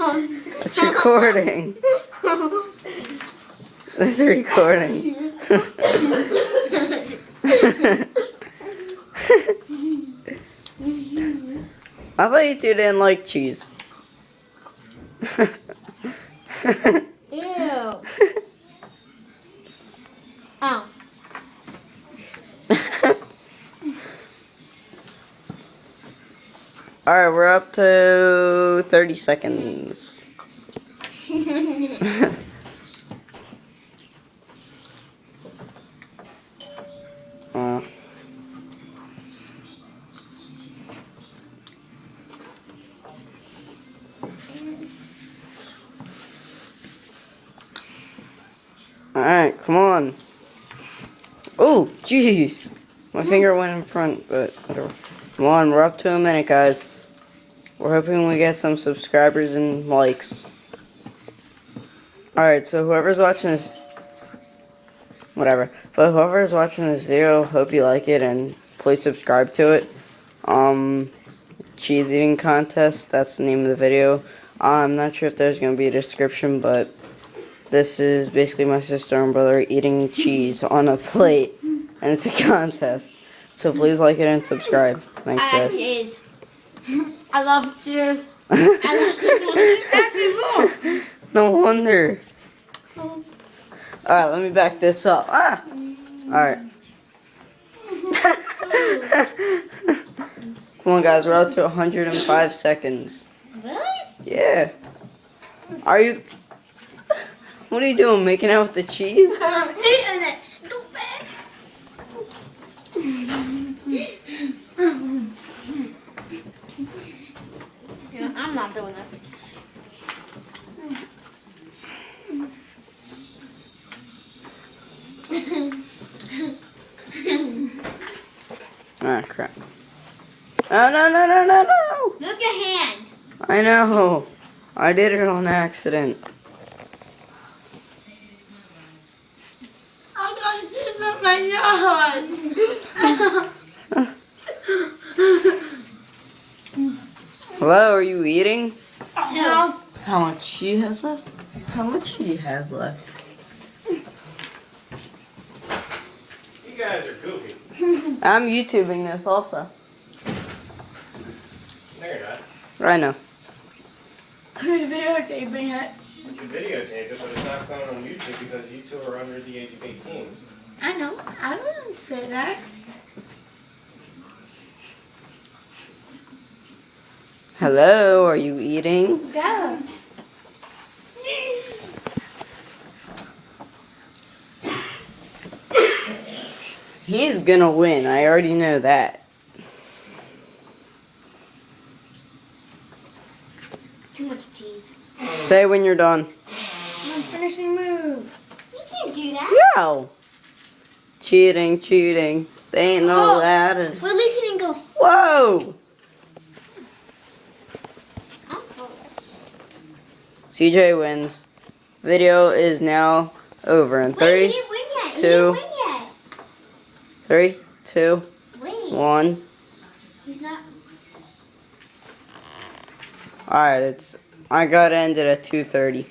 It's recording. It's recording. I thought you two didn't like cheese. Ew. Oh. Alright, we're up to 30 seconds. Alright, come on. Oh, jeez. My finger went in front, but whatever. Come on, we're up to a minute, guys. We're hoping we get some subscribers and likes. Alright, so whoever's watching this... Whatever. But whoever's watching this video, hope you like it and please subscribe to it. Cheese eating contest, that's the name of the video. I'm not sure if there's going to be a description, but... This is basically my sister and brother eating cheese on a plate, and it's a contest. So please like it and subscribe. Thanks, I guys. like cheese. I love cheese. I love cheese. No wonder. Alright, let me back this up. Ah! Alright. Come on, guys. We're up to 105 seconds. Really? Yeah. Are you... What are you doing? Making out with the cheese? I'm eating it. Stupid. Yeah, I'm not doing this. Ah, crap. Oh, no, no, no, no, no! Move your hand. I know. I did it on accident. I'm gonna cheese on my nose. Hello, are you eating? No. How much she has left? How much she has left? You guys are goofy. I'm YouTubing this also. No, you're not. I know. Who's videotaping it? You videotape it, but it's not going on YouTube because you two are under the age of 18. I know. I didn't say that. Hello, are you eating? Go. He's gonna win. I already know that. Too much cheese. Say when you're done. I'm finishing move. You can't do that. No. Cheating, cheating. They ain't no Oh. allowed. Well, at least he didn't go. Whoa. I'm full. CJ wins. Video is now over in Wait, he 3, didn't win yet. He 2. didn't win yet. 3, 2, Wait. 1. He's not. Alright, I got ended at 2:30.